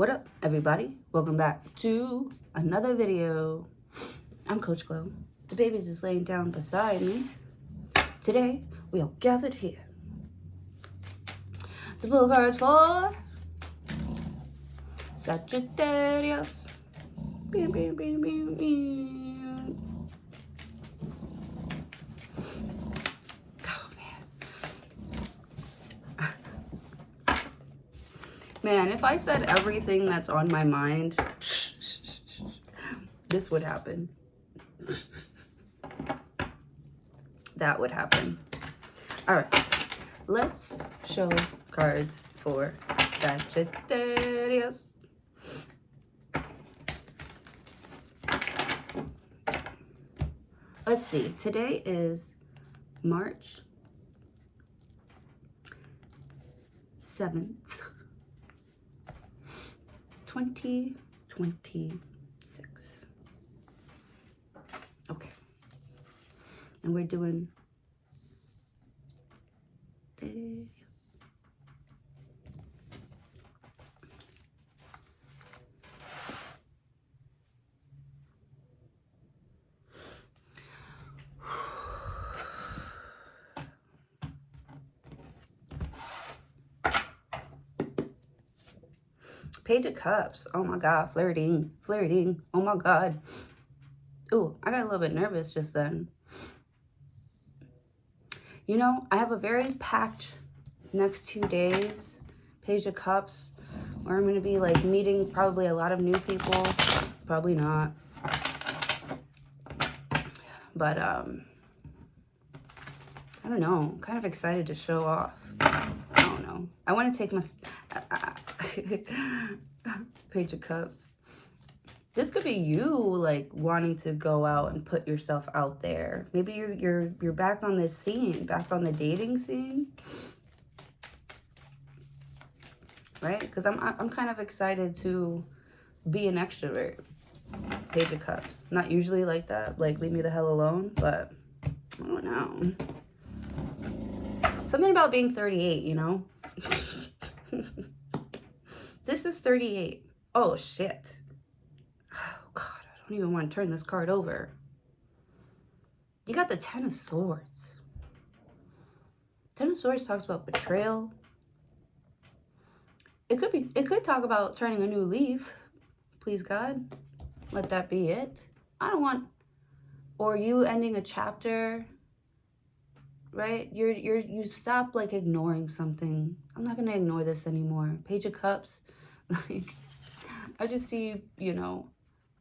What up, everybody? Welcome back to another video. I'm Coach Glow. The baby's just laying down beside me. Today, we are gathered here to pull cards for Sagittarius. Bing, bing, bing, bing, bing. Oh, man. Man, if I said everything that's on my mind, this would happen. That would happen. All right, let's show cards for Sagittarius. Let's see, today is March 7th, 2026. Okay. And we're doing this. Page of Cups. Oh my God, flirting. Oh my God. Ooh, I got a little bit nervous just then. You know, I have a very packed next 2 days. Page of Cups, where I'm going to be like meeting probably a lot of new people. Probably not. But, I don't know. I'm kind of excited to show off. I don't know. I want to take my... Page of Cups. This could be you like wanting to go out and put yourself out there. Maybe you're back on this scene, back on the dating scene, right? Because I'm kind of excited to be an extrovert. Page of Cups. Not usually like that. Like leave me the hell alone. But I don't know. Something about being 38, you know. This is 38. Oh, shit. Oh, God, I don't even want to turn this card over. You got the Ten of Swords. Ten of Swords talks about betrayal. It could talk about turning a new leaf. Please, God. Let that be it. I don't want... Or you ending a chapter... Right? You stop like ignoring something. I'm not gonna ignore this anymore. Page of Cups. Like, I just see, you know,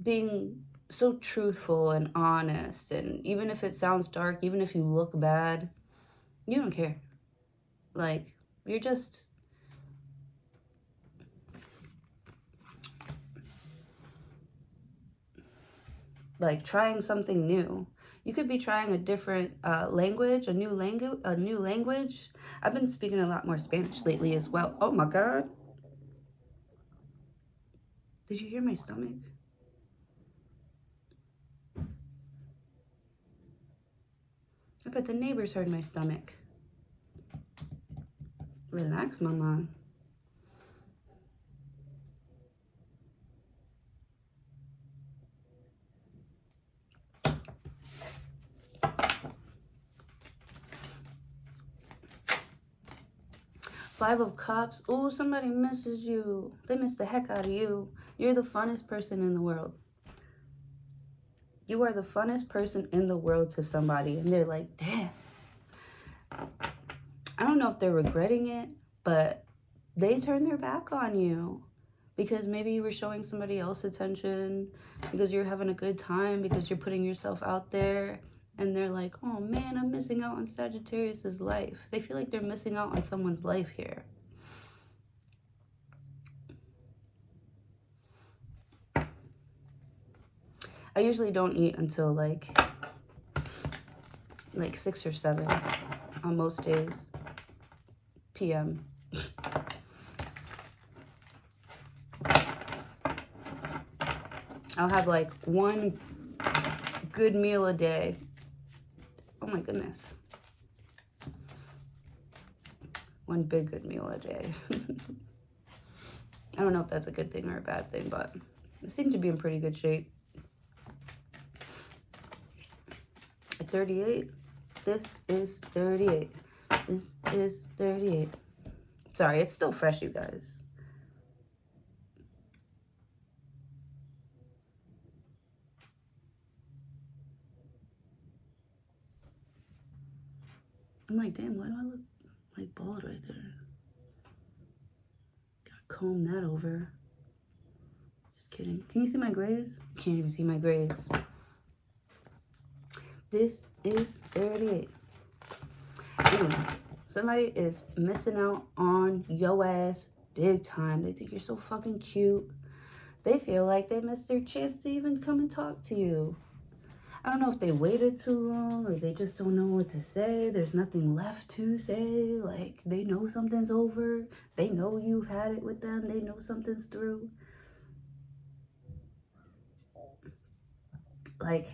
being so truthful and honest, and even if it sounds dark, even if you look bad, you don't care. Like, you're just like trying something new. You could be trying a different language, a new language. I've been speaking a lot more Spanish lately as well. Oh my God. Did you hear my stomach? I bet the neighbors heard my stomach. Relax, mama. Five of Cups. Oh, somebody misses you. They miss the heck out of you. You're the funnest person in the world. You are the funnest person in the world to somebody. And they're like, damn. I don't know if they're regretting it, but they turned their back on you. Because maybe you were showing somebody else attention. Because you're having a good time. Because you're putting yourself out there. And they're like, oh man, I'm missing out on Sagittarius's life. They feel like they're missing out on someone's life here. I usually don't eat until like 6 or 7 on most days. PM. I'll have like one good meal a day. Oh my goodness. One big good meal a day. I don't know if that's a good thing or a bad thing, but it seemed to be in pretty good shape. At 38, this is 38. This is 38. Sorry, it's still fresh, you guys. I'm like, damn, why do I look like bald right there? Gotta comb that over. Just kidding. Can you see my grays? Can't even see my grays. This is 38. Anyways, somebody is missing out on yo ass big time. They think you're so fucking cute. They feel like they missed their chance to even come and talk to you. I don't know if they waited too long or they just don't know what to say. There's nothing left to say. Like, they know something's over. They know you've had it with them. They know something's through. Like,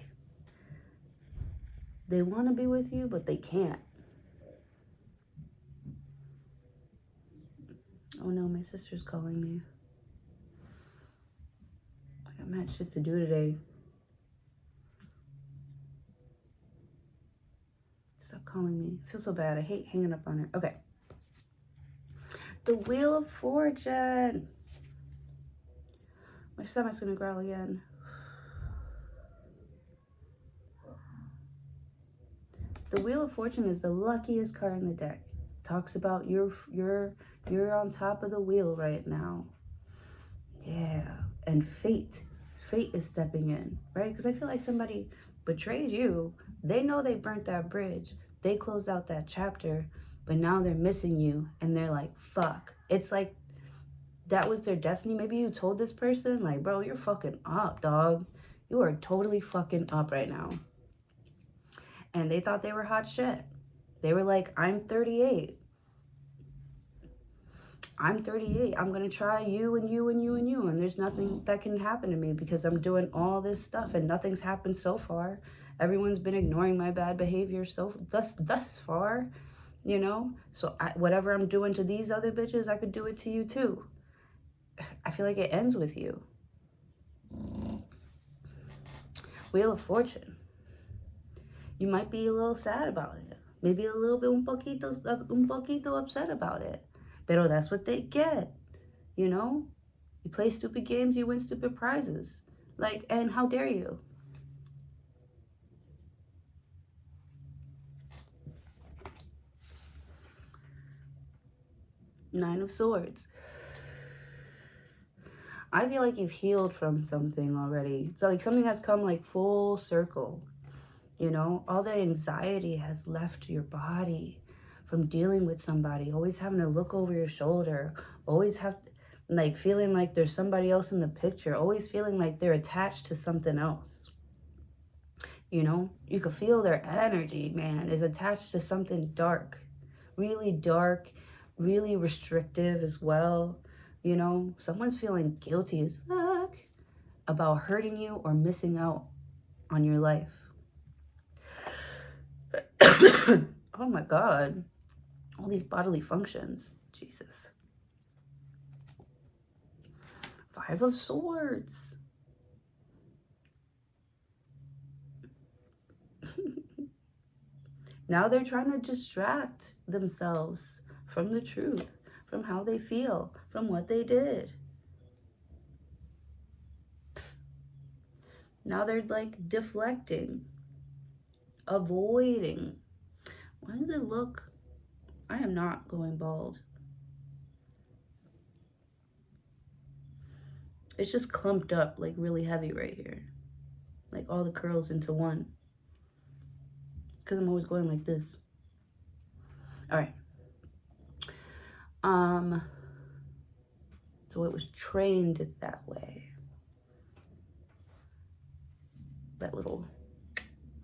they want to be with you, but they can't. Oh no, my sister's calling me. I got mad shit to do today. Stop calling me. I feel so bad. I hate hanging up on her. Okay. The Wheel of Fortune. My stomach's gonna growl again. The Wheel of Fortune is the luckiest card in the deck. Talks about you're on top of the wheel right now. Yeah. And fate is stepping in, right? Because I feel like somebody betrayed you. They know they burnt that bridge. They closed out that chapter, but now they're missing you and they're like, fuck. It's like that was their destiny. Maybe you told this person, like, bro, you're fucking up, dog. You are totally fucking up right now. And they thought they were hot shit. They were like, I'm 38. I'm 38. I'm going to try you and you and you and you. And there's nothing that can happen to me because I'm doing all this stuff and nothing's happened so far. Everyone's been ignoring my bad behavior thus far, you know? So whatever I'm doing to these other bitches, I could do it to you too. I feel like it ends with you. Wheel of Fortune. You might be a little sad about it. Maybe a little bit un poquito upset about it. Pero that's what they get, you know? You play stupid games, you win stupid prizes. Like, and how dare you? Nine of Swords. I feel like you've healed from something already. So like something has come like full circle, you know? All the anxiety has left your body from dealing with somebody, always having to look over your shoulder, always have like feeling like there's somebody else in the picture, always feeling like they're attached to something else. You know, you could feel their energy, man, is attached to something dark, really restrictive as well. You know, someone's feeling guilty as fuck about hurting you or missing out on your life. Oh my God. All these bodily functions. Jesus. Five of Swords. Now they're trying to distract themselves from the truth, from how they feel, from what they did. Now they're like deflecting, avoiding. Why does it look? I am not going bald. It's just clumped up, like really heavy right here. Like all the curls into one. Because I'm always going like this. All right. So it was trained that way. That little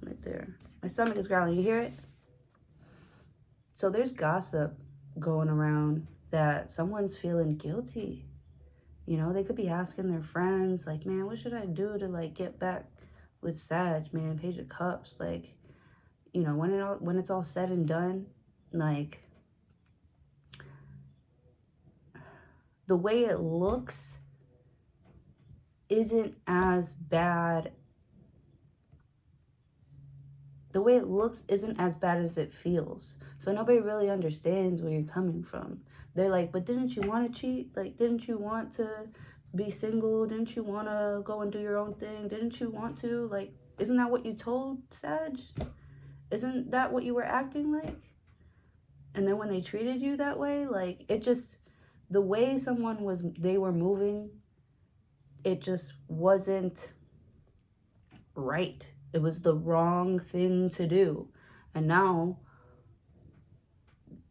right there. My stomach is growling. You hear it? So there's gossip going around that someone's feeling guilty. You know, they could be asking their friends, like, man, what should I do to like get back with Sag, man? Page of Cups, like, you know, when it's all said and done, like, the way it looks isn't as bad. The way it looks isn't as bad as it feels. So nobody really understands where you're coming from. They're like, but didn't you want to cheat? Like, didn't you want to be single? Didn't you want to go and do your own thing? Didn't you want to? Like, isn't that what you told Sag? Isn't that what you were acting like? And then when they treated you that way, like, it just, the way they were moving, it just wasn't right. It was the wrong thing to do. And now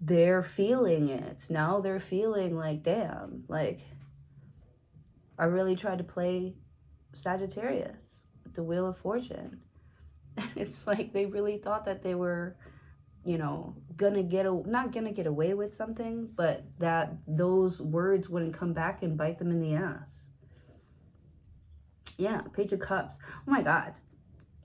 they're feeling it. Now they're feeling like, damn, like, I really tried to play Sagittarius with the Wheel of Fortune. It's like they really thought that they were, you know, not gonna get away with something, but that those words wouldn't come back and bite them in the ass. Yeah, Page of Cups. Oh my God.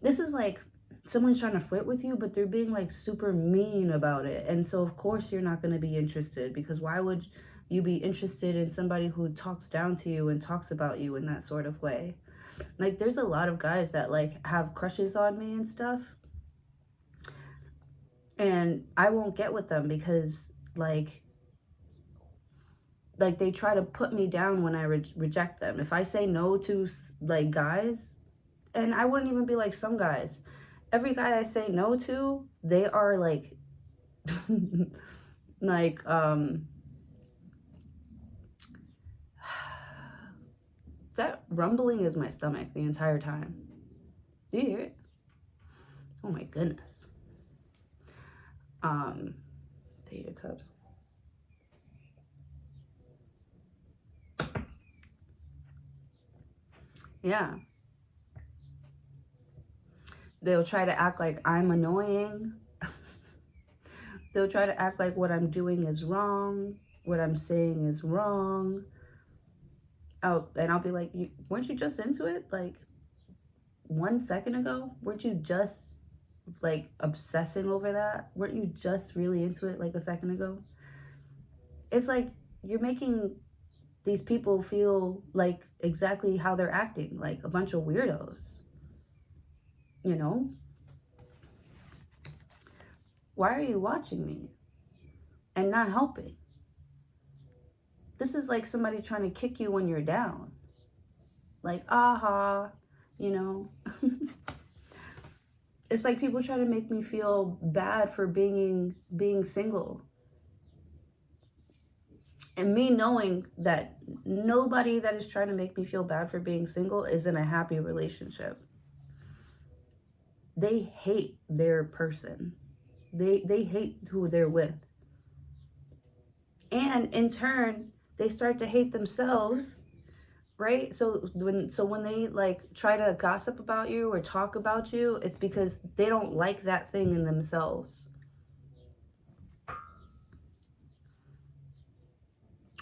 This is like someone's trying to flirt with you, but they're being like super mean about it. And so of course you're not going to be interested, because why would you be interested in somebody who talks down to you and talks about you in that sort of way? Like, there's a lot of guys that like have crushes on me and stuff, and I won't get with them because like they try to put me down when I reject them. If I say no to like guys, and I wouldn't even be like some guys, every guy I say no to, they are like like that rumbling is my stomach the entire time. Do you hear it? Oh my goodness. Page of Cups. Yeah. They'll try to act like I'm annoying. They'll try to act like what I'm doing is wrong, what I'm saying is wrong. And I'll be like, weren't you just into it? Like 1 second ago? Weren't you just like obsessing over that? Weren't you just really into it like a second ago? It's like you're making these people feel like exactly how they're acting, like a bunch of weirdos. You know? Why are you watching me and not helping? This is like somebody trying to kick you when you're down. Like, aha, you know? It's like people try to make me feel bad for being single. And me knowing that nobody that is trying to make me feel bad for being single is in a happy relationship. They hate their person. They hate who they're with. And in turn, they start to hate themselves, right? So when they like try to gossip about you or talk about you, it's because they don't like that thing in themselves.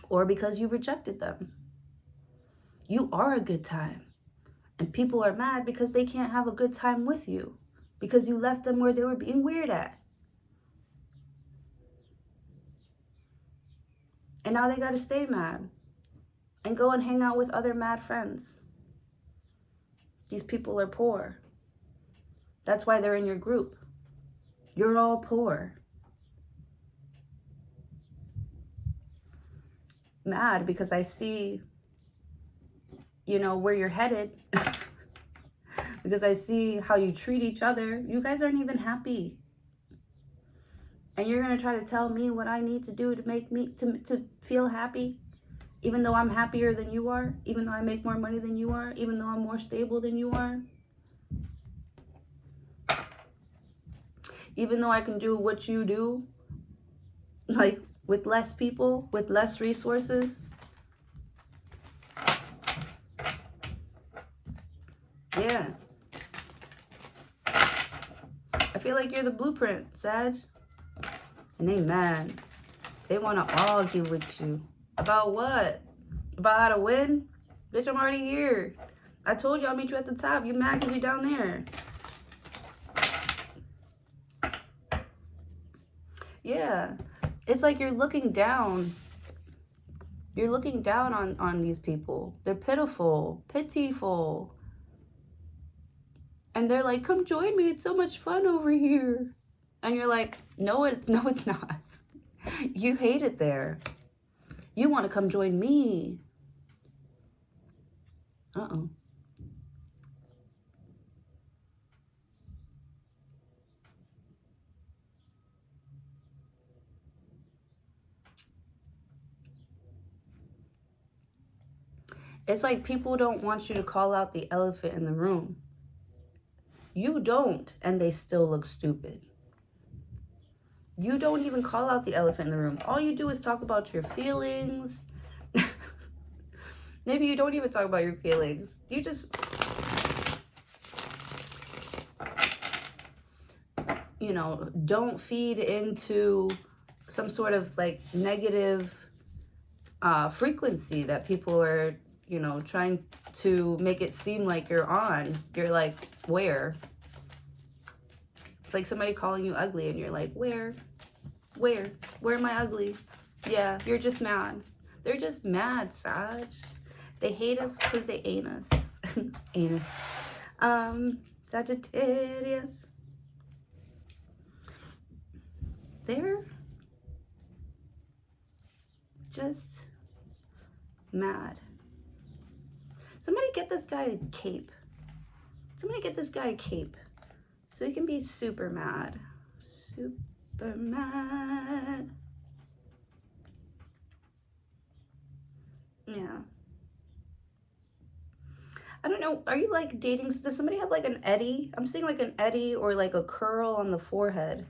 Or because you rejected them. You are a good time. And people are mad because they can't have a good time with you, because you left them where they were being weird at. And now they got to stay mad and go and hang out with other mad friends. These people are poor. That's why they're in your group. You're all poor. Mad because I see, you know, where you're headed. Because I see how you treat each other. You guys aren't even happy. And you're going to try to tell me what I need to do to make me, to feel happy, even though I'm happier than you are, even though I make more money than you are, even though I'm more stable than you are, even though I can do what you do, like with less people, with less resources. Yeah. I feel like you're the blueprint, Sag. And they mad. They want to argue with you. About what? About how to win? Bitch, I'm already here. I told you I'll meet you at the top. You mad because you're down there. Yeah. It's like you're looking down You're looking down on these people. They're pitiful. And they're like, come join me. It's so much fun over here. And you're like, no, it's not. You hate it there. You want to come join me. Uh-oh. It's like people don't want you to call out the elephant in the room. You don't, and they still look stupid. You don't even call out the elephant in the room. All you do is talk about your feelings. Maybe you don't even talk about your feelings. You just, you know, don't feed into some sort of like negative frequency that people are, you know, trying to make it seem like you're on. You're like, where? It's like somebody calling you ugly and you're like, where am I ugly? Yeah, you're just mad. They're just mad, Sag. They hate us because they ain't us. Anus. Sagittarius. They're just mad. Somebody get this guy a cape. Somebody get this guy a cape so he can be super mad. Super mad. Yeah. I don't know. Are you like dating? Does somebody have like an eddy? I'm seeing like an eddy or like a curl on the forehead.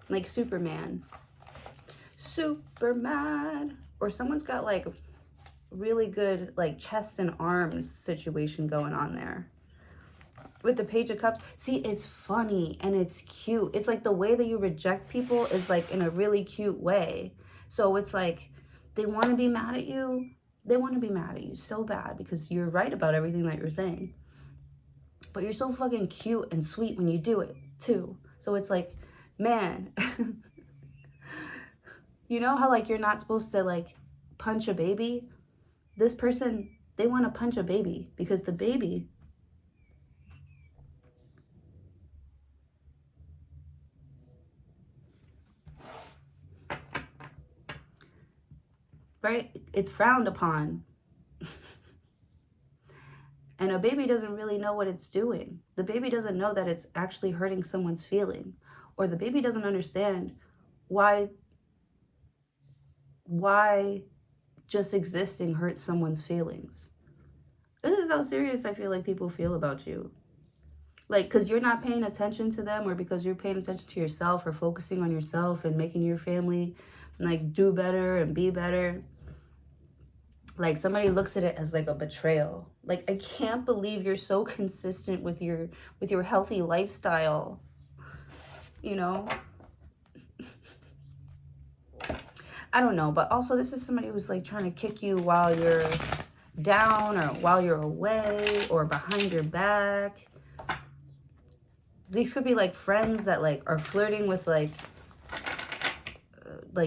Like Superman. Superman. Or someone's got like really good like chest and arms situation going on there. With the Page of Cups. See, it's funny and it's cute. It's like the way that you reject people is like in a really cute way. So it's like they want to be mad at you. They want to be mad at you so bad because you're right about everything that you're saying. But you're so fucking cute and sweet when you do it too. So it's like, man, you know how like you're not supposed to like punch a baby? This person, they want to punch a baby because the baby, right? It's frowned upon. And a baby doesn't really know what it's doing. The baby doesn't know that it's actually hurting someone's feeling. Or the baby doesn't understand why just existing hurts someone's feelings. This is how serious I feel like people feel about you. Like, because you're not paying attention to them, or because you're paying attention to yourself or focusing on yourself and making your family like do better and be better. Like somebody looks at it as like a betrayal. Like, I can't believe you're so consistent with your healthy lifestyle, you know? I don't know, but also this is somebody who's like trying to kick you while you're down or while you're away or behind your back. These could be like friends that like are flirting with like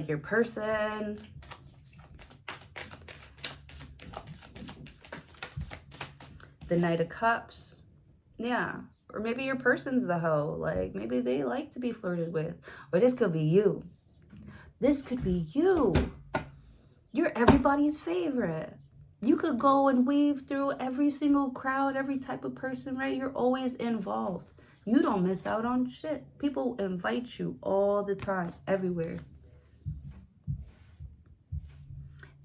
your person. The Knight of Cups. Yeah. Or maybe your person's the hoe. Like, maybe they like to be flirted with. Or this could be you. This could be you. You're everybody's favorite. You could go and weave through every single crowd, every type of person, right? You're always involved. You don't miss out on shit. People invite you all the time, everywhere.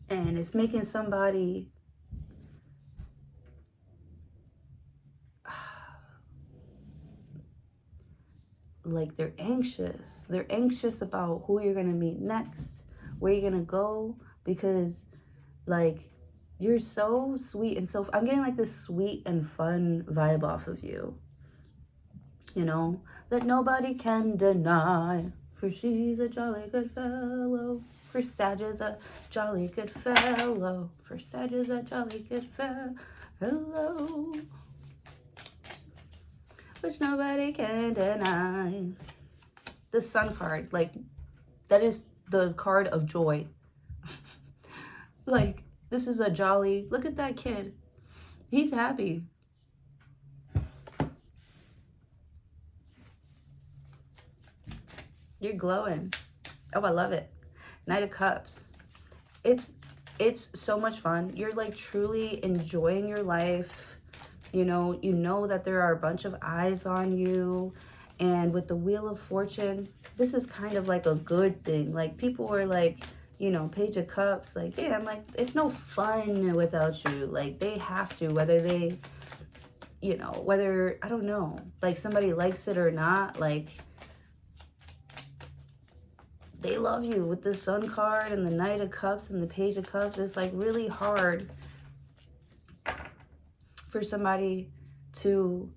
And it's making somebody like they're anxious. They're anxious about who you're going to meet next, where you're going to go, because like you're so sweet and so I'm getting like this sweet and fun vibe off of you. You know, that nobody can deny, for she's a jolly good fellow. For Sag is a jolly good fellow. For Sag is a jolly good fellow. Which nobody can deny. The Sun card, like, that is the card of joy. Like, this is a jolly, look at that kid. He's happy. You're glowing. Oh, I love it. Knight of Cups. It's so much fun. You're like truly enjoying your life. You know that there are a bunch of eyes on you. And with the Wheel of Fortune, this is kind of like a good thing. Like, people were like, Page of Cups, like, yeah, I'm like, it's no fun without you. Like, they have to, whether they, whether, I don't know, like, somebody likes it or not, like, they love you. With the Sun card and the Knight of Cups and the Page of Cups, it's like really hard for somebody to,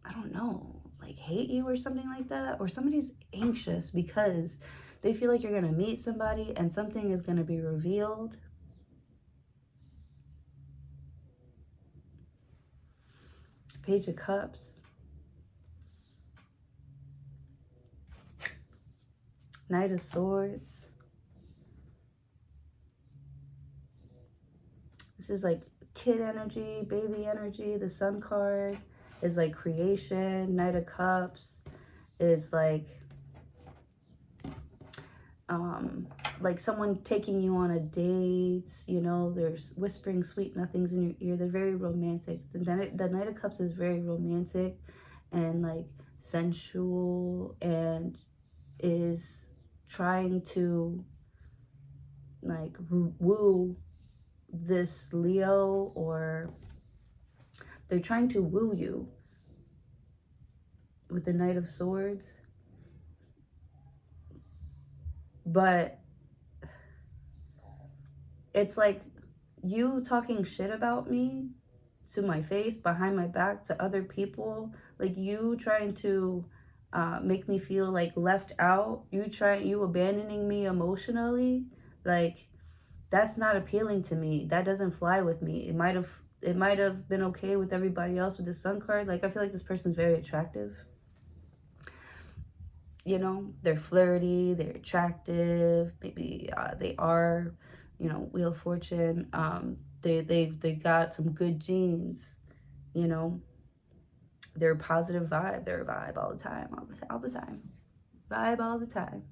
I don't know, like hate you or something like that. Or somebody's anxious because they feel like you're going to meet somebody and something is going to be revealed. Page of Cups. Knight of Swords. This is like kid energy, baby energy. The Sun card is like creation. Knight of Cups is like someone taking you on a date. There's whispering sweet nothings in your ear. They're very romantic. The Knight of Cups is very romantic and like sensual, and is trying to like woo this Leo, or they're trying to woo you with the Knight of Swords. But it's like you talking shit about me to my face, behind my back, to other people, like you trying to make me feel like left out, you abandoning me emotionally, like that's not appealing to me. That doesn't fly with me. It might have been okay with everybody else with the Sun card. Like, I feel like this person's very attractive. They're flirty, they're attractive. Maybe they are, Wheel of Fortune. They got some good genes. They're a positive vibe. They're a vibe all the time, all the time. Vibe all the time.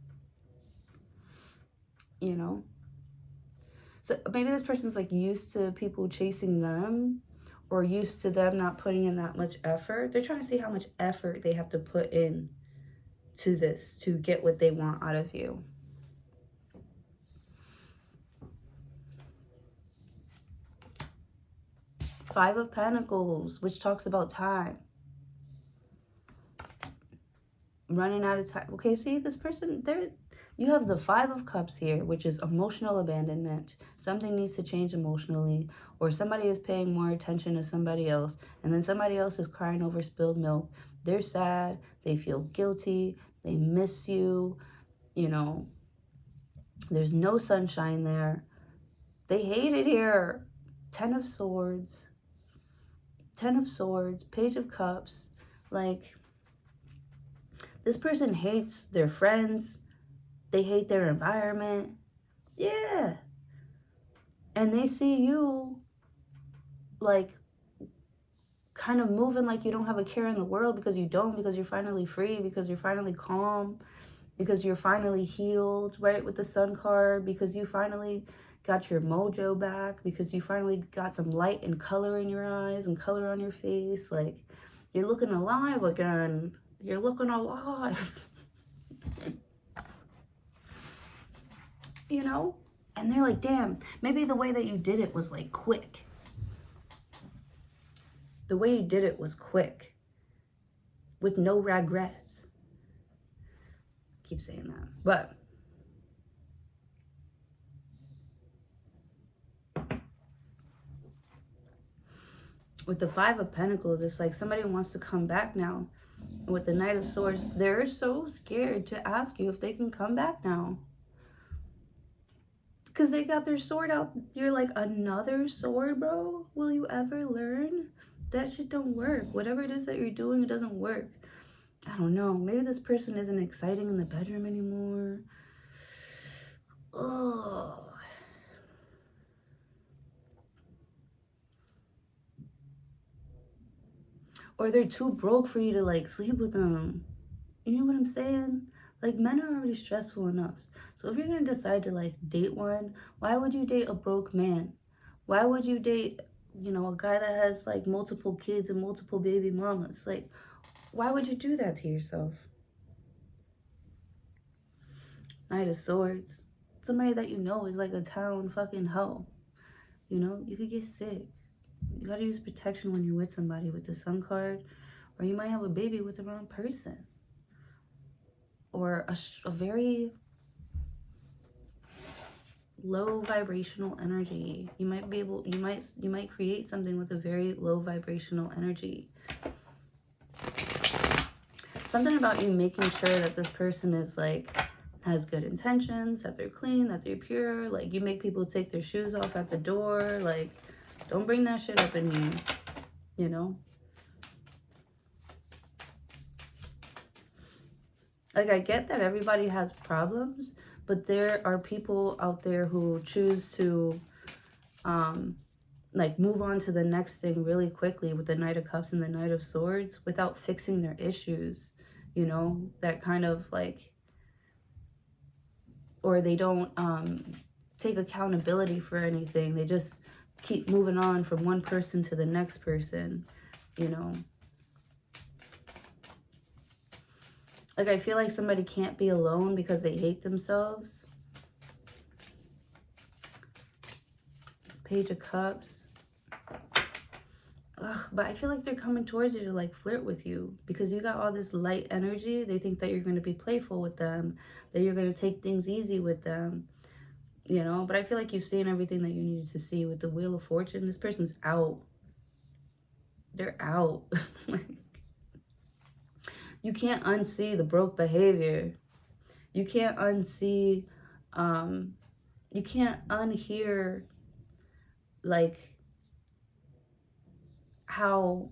So maybe this person's like used to people chasing them, or used to them not putting in that much effort. They're trying to see how much effort they have to put in to this to get what they want out of you. Five of Pentacles, which talks about time. Running out of time. Okay, see, this person, you have the Five of Cups here, which is emotional abandonment. Something needs to change emotionally, or somebody is paying more attention to somebody else, and then somebody else is crying over spilled milk. They're sad. They feel guilty. They miss you. There's no sunshine there. They hate it here. Ten of Swords. Ten of Swords. Page of Cups. Like, this person hates their friends. They hate their environment. Yeah. And they see you like kind of moving like you don't have a care in the world, because you don't, because you're finally free, because you're finally calm, because you're finally healed, right, with the Sun card, because you finally got your mojo back, because you finally got some light and color in your eyes and color on your face. Like, you're looking alive again. You're looking alive. And they're like, damn, maybe the way that you did it was like quick. The way you did it was quick, with no regrets. I keep saying that. But with the Five of Pentacles, it's like somebody wants to come back now. And with the Knight of Swords, they're so scared to ask you if they can come back now, because they got their sword out. You're like, another sword, bro? Will you ever learn? That shit don't work. Whatever it is that you're doing, it doesn't work. I don't know. Maybe this person isn't exciting in the bedroom anymore. Oh. or they're too broke for you to like sleep with them. You know what I'm saying? Like, men are already stressful enough. So if you're gonna decide to like date one, why would you date a broke man? Why would you date, you know, a guy that has like multiple kids and multiple baby mamas? Like, why would you do that to yourself? Knight of Swords. Somebody that you know is like a town fucking hoe. You know, you could get sick. You gotta use protection when you're with somebody with the Sun card, or you might have a baby with the wrong person, or a very low vibrational energy. You might be able, you might create something with a very low vibrational energy. Something about you making sure that this person is like, has good intentions, that they're clean, that they're pure. Like, you make people take their shoes off at the door. Like, don't bring that shit up in you, you know? Like, I get that everybody has problems, but there are people out there who choose to, like, move on to the next thing really quickly with the Knight of Cups and the Knight of Swords without fixing their issues, you know? That kind of, like, or they don't take accountability for anything. They just keep moving on from one person to the next person, you know? Like, I feel like somebody can't be alone because they hate themselves. Page of Cups. Ugh, but I feel like they're coming towards you to like flirt with you because you got all this light energy. They think that you're going to be playful with them, that you're going to take things easy with them, you know? But I feel like you've seen everything that you needed to see with the Wheel of Fortune. This person's out. They're out. Like, you can't unsee the broke behavior. You can't unsee, you can't unhear, like, how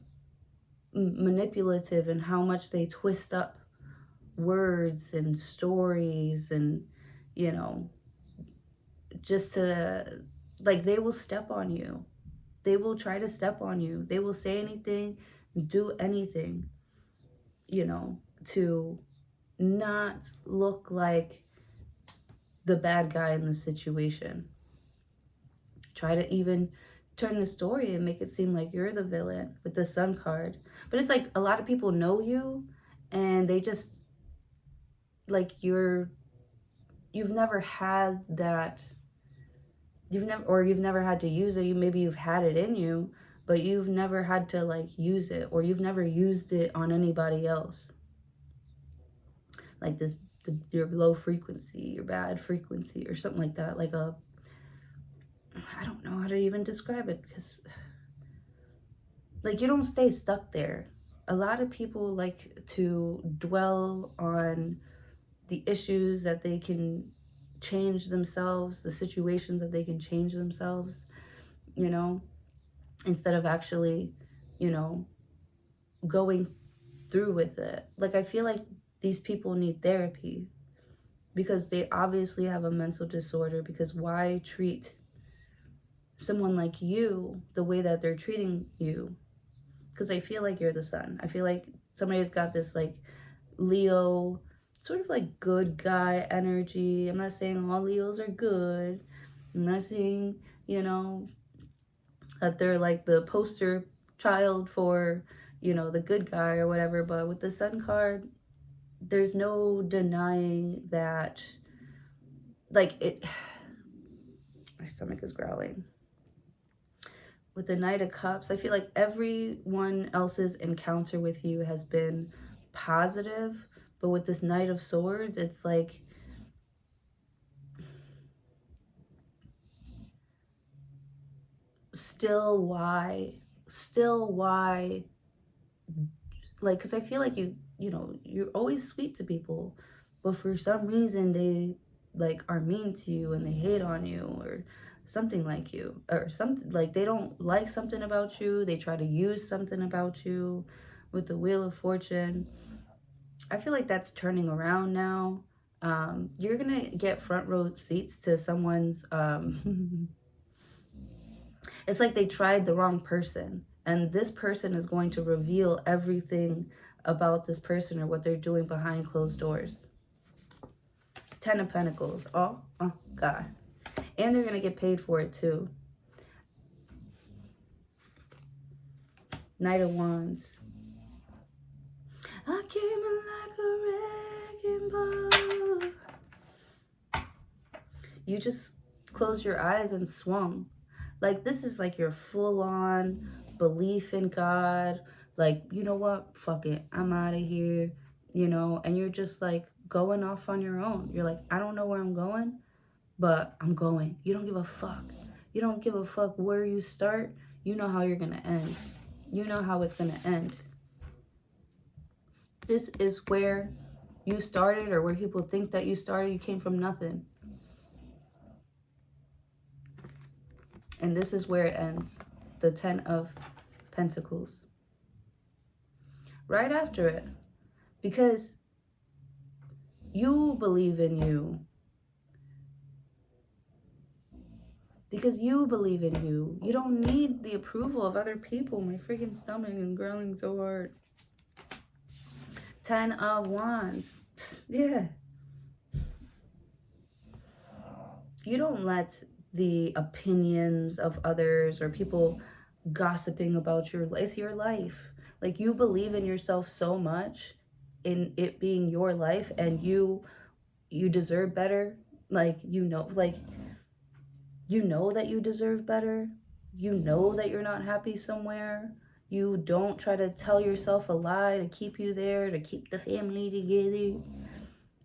manipulative and how much they twist up words and stories and, you know, just to, like, they will step on you. They will try to step on you. They will say anything, do anything, you know, to not look like the bad guy in the situation. Try to even turn the story and make it seem like you're the villain with the Sun card. But it's like a lot of people know you and they just, like, you've never had that, you've never had to use it. Maybe you've had it in you, but you've never had to like use it, or you've never used it on anybody else. Like this, your low frequency, your bad frequency, or something like that. Like I don't know how to even describe it, because like you don't stay stuck there. A lot of people like to dwell on the issues that they can change themselves, the situations that they can change themselves, you know, instead of actually, you know, going through with it. Like, I feel like these people need therapy because they obviously have a mental disorder, because why treat someone like you the way that they're treating you? Because I feel like you're the Sun. I feel like somebody's got this like Leo, sort of like good guy energy. I'm not saying all Leos are good. I'm not saying, you know, that they're like the poster child for, you know, the good guy or whatever. But with the Sun card, there's no denying that, like, it, my stomach is growling. With the Knight of Cups, I feel like everyone else's encounter with you has been positive, but with this Knight of Swords, it's like, still why, like, because I feel like you know, you're always sweet to people, but for some reason they like are mean to you and they hate on you, or something like you, or something like they don't like something about you. They try to use something about you. With the Wheel of Fortune, I feel like that's turning around now. You're gonna get front row seats to someone's it's like they tried the wrong person And this person is going to reveal everything about this person or what they're doing behind closed doors. 10 of Pentacles. Oh God. And they're going to get paid for it too. Knight of Wands. I came in like a wrecking ball. You just closed your eyes and swung. Like, this is like your full-on belief in God. Like, you know what? Fuck it. I'm out of here. You know, and you're just like going off on your own. You're like, I don't know where I'm going, but I'm going. You don't give a fuck. You don't give a fuck where you start. You know how you're going to end. You know how it's going to end. This is where you started, or where people think that you started. You came from nothing. And this is where it ends. The 10 of Pentacles. Right after it. Because you believe in you. Because you believe in you. You don't need the approval of other people. My freaking stomach is growling so hard. 10 of Wands. Yeah. You don't let the opinions of others or people gossiping about your life. It's your life. Like, you believe in yourself so much, in it being your life, and you deserve better. Like, you know that you deserve better. You know that you're not happy somewhere. You don't try to tell yourself a lie to keep you there, to keep the family together.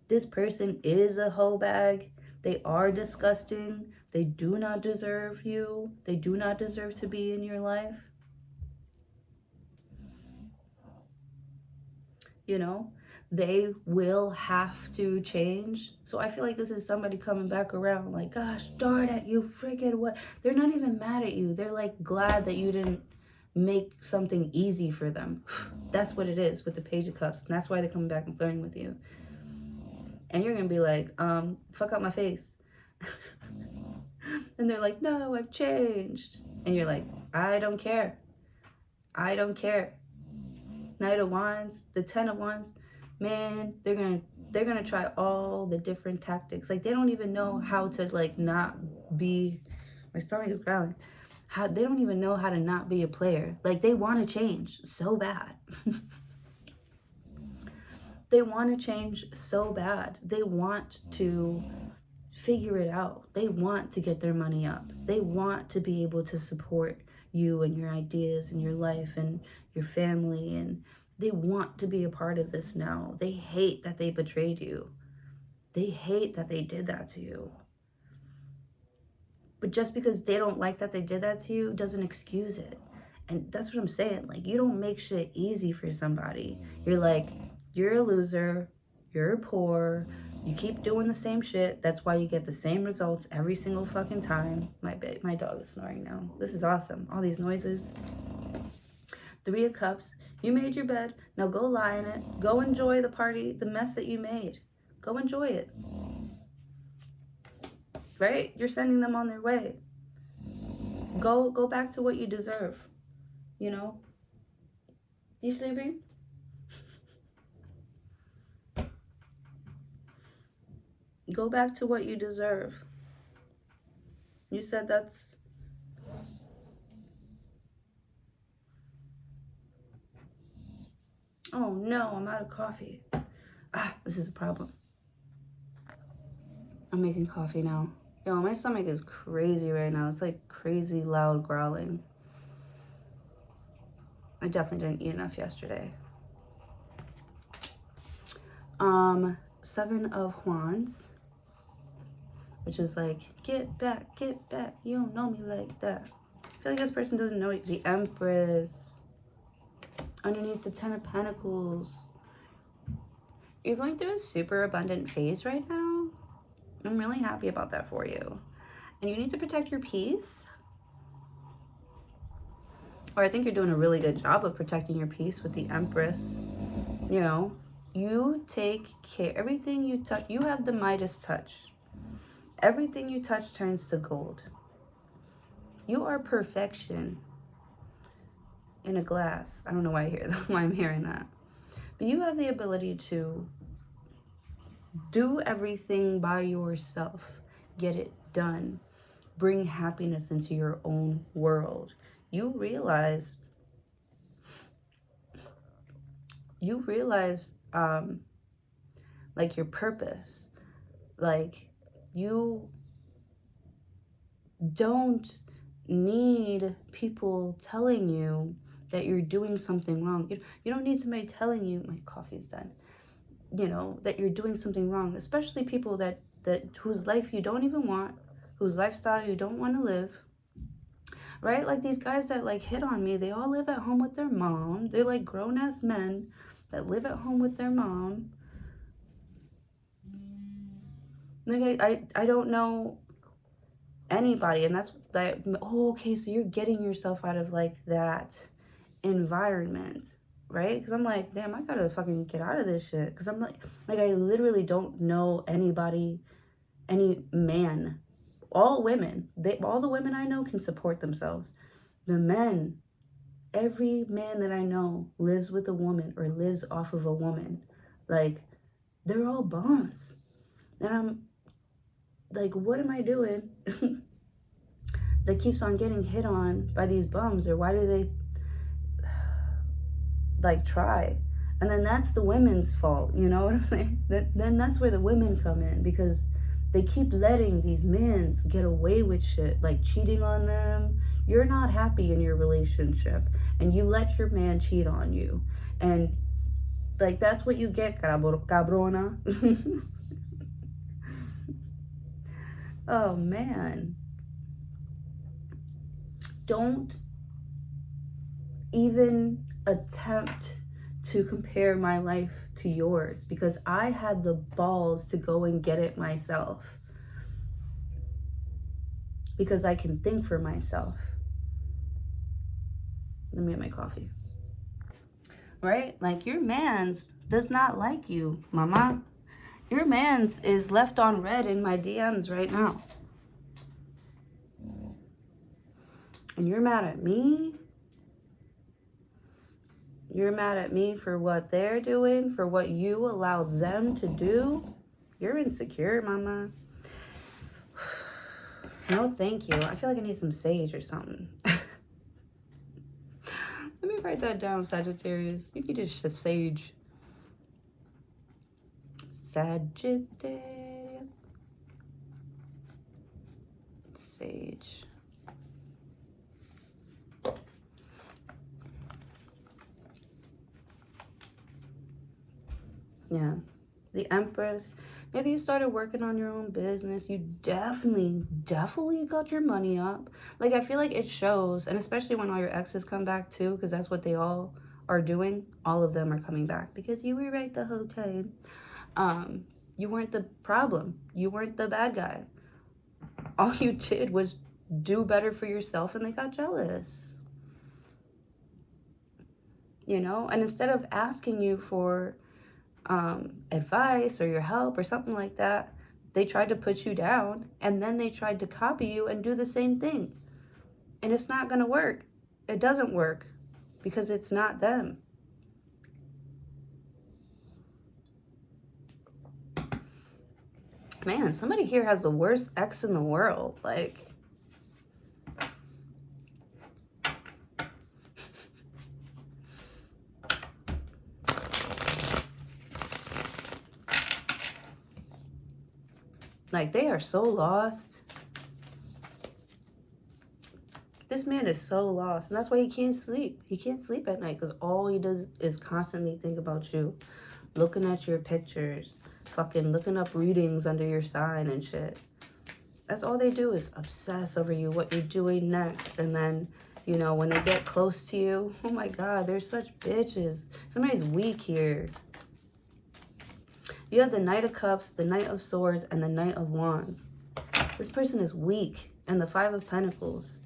This person is a hoe bag. They are disgusting. They do not deserve you. They do not deserve to be in your life. You know, they will have to change. So I feel like this is somebody coming back around like, gosh darn it, you freaking what? They're not even mad at you. They're like glad that you didn't make something easy for them. That's what it is with the Page of Cups. And that's why they're coming back and flirting with you. And you're going to be like, fuck out my face. And they're like, no, I've changed. And you're like, I don't care. I don't care. Knight of Wands, the 10 of Wands, man, they're gonna try all the different tactics. Like, they don't even know how to, like, not be, my stomach is growling. They don't even know how to not be a player. Like, they want to change so bad. They want to change so bad. They want to figure it out. They want to get their money up. They want to be able to support you and your ideas and your life and your family, and they want to be a part of this now. They hate that they betrayed you. They hate that they did that to you. But just because they don't like that they did that to you doesn't excuse it. And that's what I'm saying. Like, you don't make shit easy for somebody. You're like, you're a loser, you're poor, you keep doing the same shit. That's why you get the same results every single fucking time. My dog is snoring now. This is awesome. All these noises. 3 of Cups. You made your bed. Now go lie in it. Go enjoy the party, the mess that you made. Go enjoy it. Right? You're sending them on their way. Go back to what you deserve. You know? You sleeping? Go back to what you deserve. You said that's... Oh no, I'm out of coffee. This is a problem. I'm making coffee now. Yo, my stomach is crazy right now. It's like crazy loud growling. I definitely didn't eat enough yesterday. 7 of Wands, which is like, get back, you don't know me like that. I feel like this person doesn't know it. The Empress, underneath the 10 of Pentacles. You're going through a super abundant phase right now. I'm really happy about that for you. And you need to protect your peace. Or I think you're doing a really good job of protecting your peace with the Empress. You know, you take care. Everything you touch, you have the Midas touch. Everything you touch turns to gold. You are perfection. in a glass. I don't know why why I'm hearing that. But you have the ability to do everything by yourself. Get it done. Bring happiness into your own world. You realize like your purpose. Like, you don't need people telling you that you're doing something wrong. You don't need somebody telling you, my coffee's done, you know, that you're doing something wrong, especially people that whose life you don't even want, whose lifestyle you don't want to live, right? Like these guys that like hit on me, they all live at home with their mom. They're like grown-ass men that live at home with their mom. Like I don't know anybody, and that's that. Oh, okay, so you're getting yourself out of like that environment, right? Because I'm like, damn, I gotta fucking get out of this shit. Because I'm like I literally don't know anybody, any man. All women, all the women I know can support themselves. The men, every man that I know lives with a woman or lives off of a woman. Like, they're all bums. And I'm like, what am I doing that keeps on getting hit on by these bums? Or why do they like try? And then that's the women's fault, you know what I'm saying? Then that's where the women come in, because they keep letting these men get away with shit, like cheating on them. You're not happy in your relationship, and you let your man cheat on you. And like, that's what you get, cabrona. Oh man. Don't even attempt to compare my life to yours, because I had the balls to go and get it myself, because I can think for myself. Let me get my coffee. Right? Like, your man's does not like you, mama. Your man's is left on red in my DMs right now. And you're mad at me? You're mad at me for what they're doing, for what you allow them to do? You're insecure, mama. No, thank you. I feel like I need some sage or something. Let me write that down, Sagittarius. You need just a sage. Sagittarius. Sage. Yeah. The Empress. Maybe you started working on your own business. You definitely got your money up. Like, I feel like it shows, and especially when all your exes come back too, because that's what they all are doing. All of them are coming back because you rewrite the whole time. You weren't the problem. You weren't the bad guy. All you did was do better for yourself, and they got jealous. You know, and instead of asking you for advice or your help or something like that, they tried to put you down, and then they tried to copy you and do the same thing. And it's not gonna work. It doesn't work because it's not them. Man, somebody here has the worst ex in the world. Like, they are so lost. This man is so lost, and that's why he can't sleep. He can't sleep at night because all he does is constantly think about you, looking at your pictures, fucking looking up readings under your sign and shit. That's all they do, is obsess over you, what you're doing next. And then, you know, when they get close to you, oh my God, they're such bitches. Somebody's weak here. You have the Knight of Cups, the Knight of Swords, and the Knight of Wands. This person is weak. And the Five of Pentacles.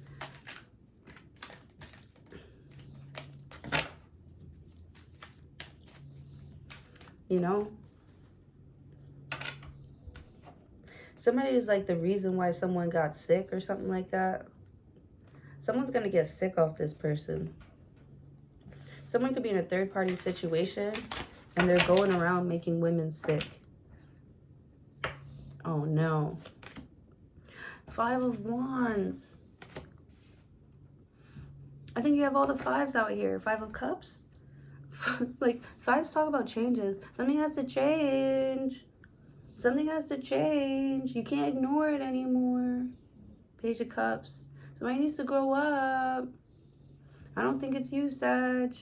You know? Somebody is like the reason why someone got sick or something like that. Someone's going to get sick off this person. Someone could be in a third-party situation and they're going around making women sick. Oh, no. 5 of Wands. I think you have all the 5s out here. 5 of Cups. Like, 5s talk about changes. Something has to change. Something has to change. You can't ignore it anymore. Page of Cups. Somebody needs to grow up. I don't think it's you, Sag.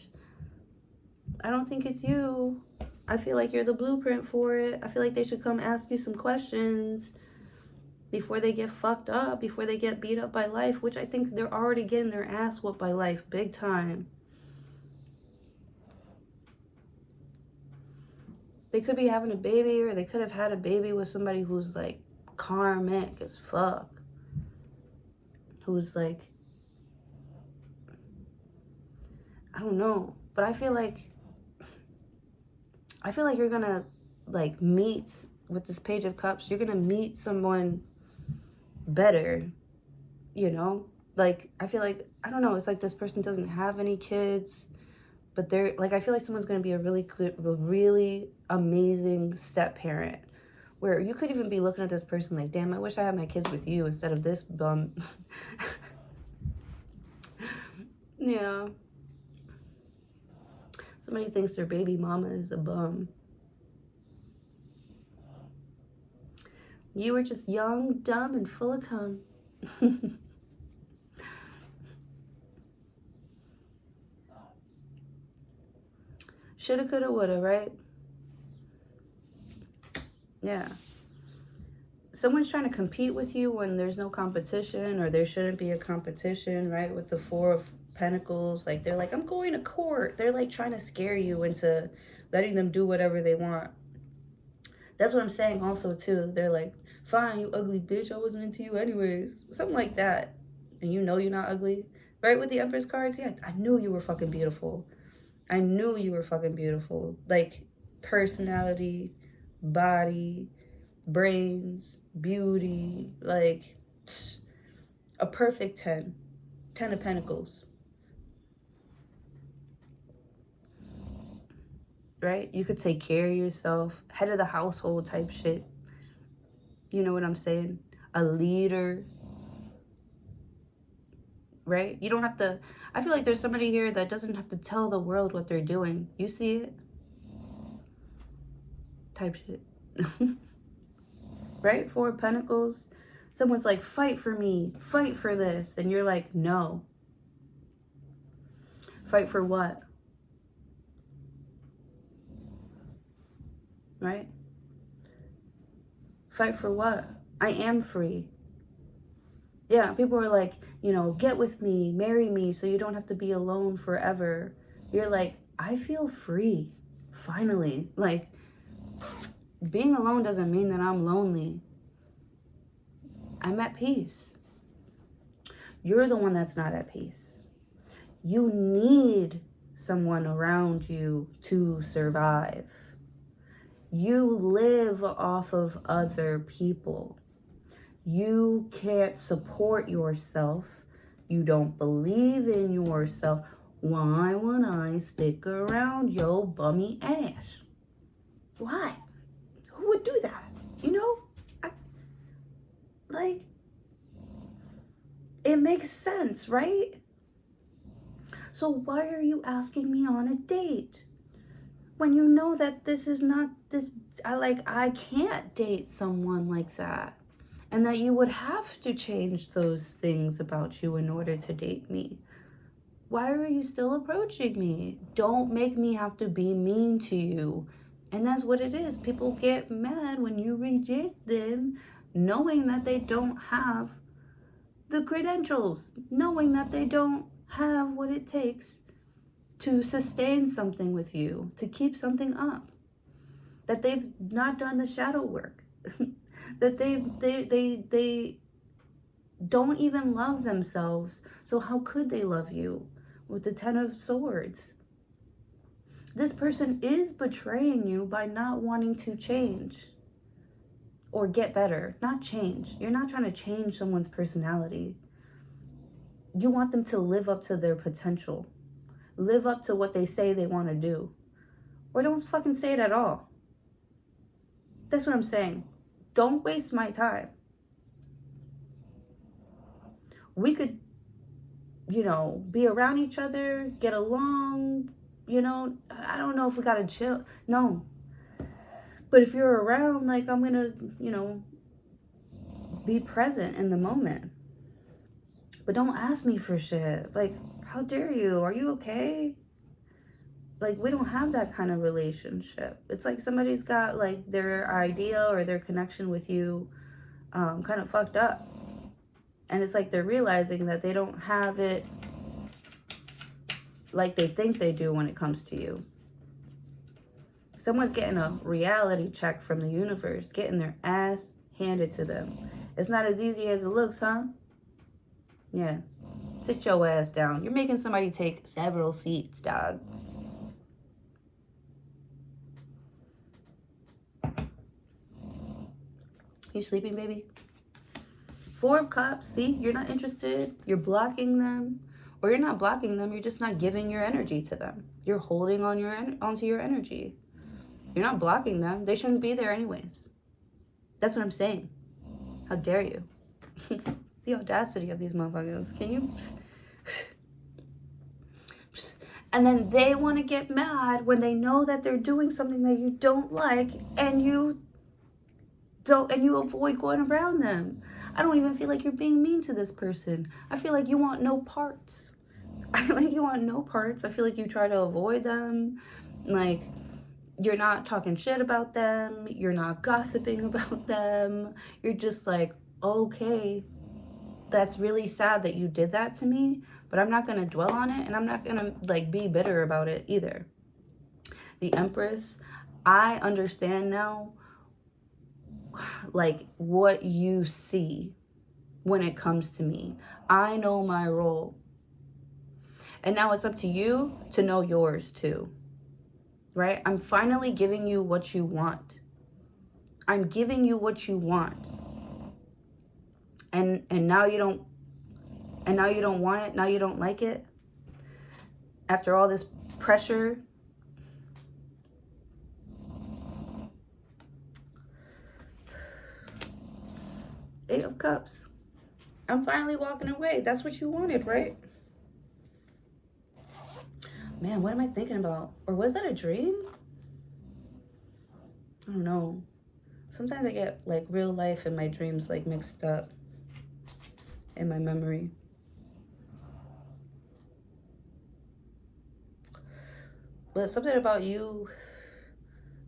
I don't think it's you. I feel like you're the blueprint for it. I feel like they should come ask you some questions before they get fucked up, before they get beat up by life, which I think they're already getting their ass whooped by life big time. They could be having a baby, or they could have had a baby with somebody who's like karmic as fuck. Who's like, I don't know, but I feel like you're gonna like meet with this Page of Cups. You're gonna meet someone better, you know? Like, I feel like, I don't know, it's like this person doesn't have any kids, but they're like, I feel like someone's gonna be a really good, really amazing step parent, where you could even be looking at this person like, damn, I wish I had my kids with you instead of this bum. Yeah. Somebody thinks their baby mama is a bum. You were just young, dumb, and full of cum. Shoulda, coulda, woulda, right? Yeah. Someone's trying to compete with you when there's no competition, or there shouldn't be a competition, right? With the 4 of Pentacles, like they're like, I'm going to court. They're like trying to scare you into letting them do whatever they want. That's what I'm saying also too. They're like, fine, you ugly bitch, I wasn't into you anyways. Something like that. And you know you're not ugly. Right, with the Empress cards? Yeah, I knew you were fucking beautiful. I knew you were fucking beautiful. Like, personality, body, brains, beauty, like, a perfect 10. 10 of Pentacles. Right? You could take care of yourself. Head of the household type shit. You know what I'm saying? A leader. Right? You don't have to... I feel like there's somebody here that doesn't have to tell the world what they're doing. You see it? Type shit. Right? 4 of Pentacles. Someone's like, fight for me. Fight for this. And you're like, no. Fight for what? Right? Fight for what? I am free. Yeah, people are like, you know, get with me, marry me, so you don't have to be alone forever. You're like, I feel free, finally. Like, being alone doesn't mean that I'm lonely. I'm at peace. You're the one that's not at peace. You need someone around you to survive. You live off of other people. You can't support yourself. You don't believe in yourself. Why would I stick around your bummy ass? Why? Who would do that? You know? Like, it makes sense, right? So why are you asking me on a date? When you know that this is not this, I can't date someone like that. And that you would have to change those things about you in order to date me. Why are you still approaching me? Don't make me have to be mean to you. And that's what it is. People get mad when you reject them, knowing that they don't have the credentials, knowing that they don't have what it takes to sustain something with you, to keep something up, that they've not done the shadow work, that they don't even love themselves. So how could they love you with the 10 of Swords? This person is betraying you by not wanting to change or get better, not change. You're not trying to change someone's personality. You want them to live up to their potential. live up to what they say they want to do. Or don't fucking say it at all. That's what I'm saying. Don't waste my time. We could, you know, be around each other, get along, you know. I don't know if we gotta chill. No. But if you're around, like, I'm gonna, you know, be present in the moment. But don't ask me for shit. Like, how dare you? Are you okay? Like, we don't have that kind of relationship. It's like somebody's got, like, their idea or their connection with you kind of fucked up. And it's like they're realizing that they don't have it like they think they do when it comes to you. Someone's getting a reality check from the universe, getting their ass handed to them. It's not as easy as it looks, huh? Yeah. Sit your ass down. You're making somebody take several seats, dog. You sleeping, baby? 4 of Cups. See, you're not interested. You're blocking them. Or you're not blocking them. You're just not giving your energy to them. You're holding on onto your energy. You're not blocking them. They shouldn't be there anyways. That's what I'm saying. How dare you? The audacity of these motherfuckers. Can you... And then they want to get mad when they know that they're doing something that you don't like, and you avoid going around them. I don't even feel like you're being mean to this person. I feel like you want no parts. I feel like you want no parts. I feel like you try to avoid them. Like, you're not talking shit about them. You're not gossiping about them. You're just like, okay, that's really sad that you did that to me, but I'm not going to dwell on it, and I'm not going to, like, be bitter about it either. The Empress, I understand now, like, what you see when it comes to me. I know my role. And now it's up to you to know yours too. Right? I'm finally giving you what you want. I'm giving you what you want. And now you don't want it. Now you don't like it. After all this pressure. Eight of Cups. I'm finally walking away. That's what you wanted, right? Man, what am I thinking about? Or was that a dream? I don't know. Sometimes I get, like, real life and my dreams, like, mixed up in my memory. But something about you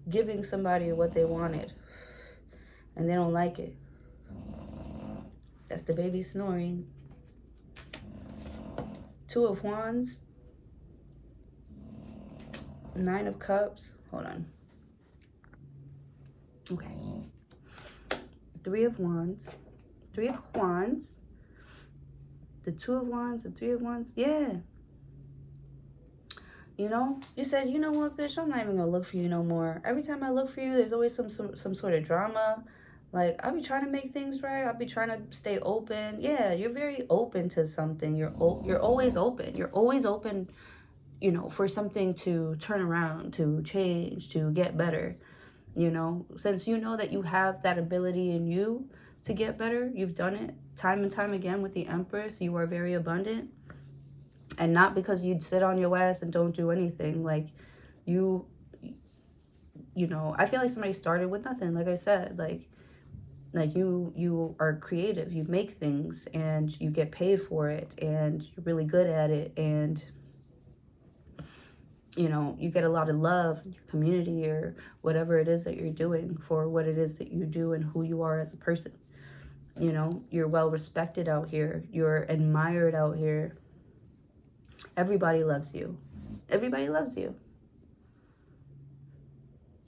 giving somebody what they wanted and they don't like it. That's the baby snoring. 2 of Wands. 9 of Cups. Hold on. Okay. 3 of Wands. 3 of Wands. The 2 of Wands. The 3 of Wands. Yeah. You know, you said, you know what, bitch, I'm not even gonna look for you no more. Every time I look for you, there's always some sort of drama. Like, I'll be trying to make things right. I'll be trying to stay open. Yeah, you're very open to something. You're always open. You're always open, you know, for something to turn around, to change, to get better. You know, since you know that you have that ability in you to get better, you've done it time and time again with the Empress. You are very abundant. And not because you'd sit on your ass and don't do anything. Like, you know, I feel like somebody started with nothing. Like I said, like you are creative. You make things and you get paid for it and you're really good at it. And, you know, you get a lot of love in your community or whatever it is that you're doing for what it is that you do and who you are as a person. You know, you're well respected out here. You're admired out here. Everybody loves you. Everybody loves you.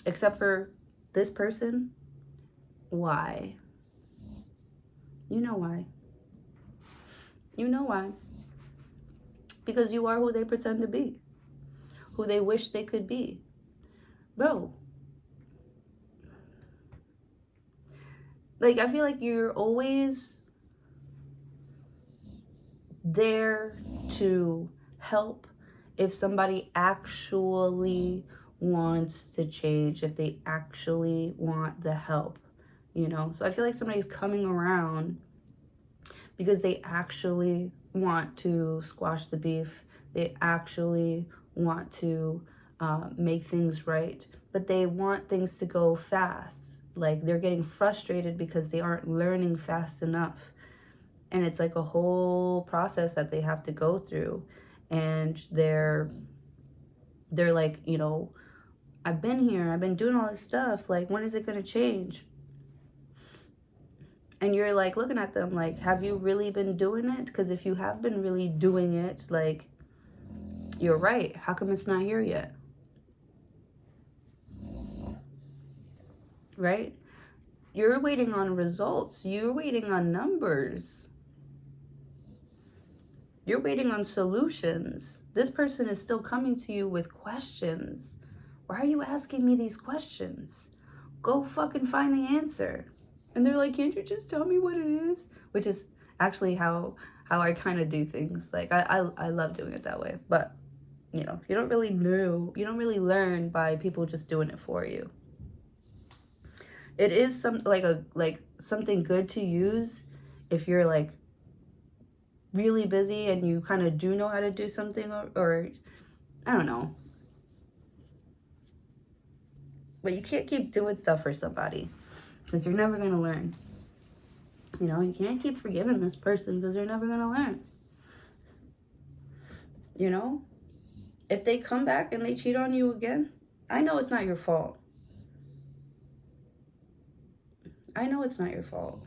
Except for this person. Why? You know why. You know why. Because you are who they pretend to be. Who they wish they could be. Bro. Like, I feel like you're always there to help if somebody actually wants to change, if they actually want the help, you know? So I feel like somebody's coming around because they actually want to squash the beef. They actually want to make things right, but they want things to go fast. Like they're getting frustrated because they aren't learning fast enough. And it's like a whole process that they have to go through. And they're like, you know, I've been here, I've been doing all this stuff. Like, when is it going to change? And you're like looking at them like, have you really been doing it? Because if you have been really doing it, like, you're right. How come it's not here yet? Right? You're waiting on results. You're waiting on numbers. You're waiting on solutions. This person is still coming to you with questions. Why are you asking me these questions? Go fucking find the answer. And they're like, can't you just tell me what it is? Which is actually how I kind of do things. Like, I love doing it that way. But, you know, you don't really know. You don't really learn by people just doing it for you. It is something good to use if you're like really busy and you kind of do know how to do something, or I don't know. But you can't keep doing stuff for somebody because you're never going to learn. You know, you can't keep forgiving this person because they're never going to learn. You know, if they come back and they cheat on you again, I know it's not your fault. I know it's not your fault.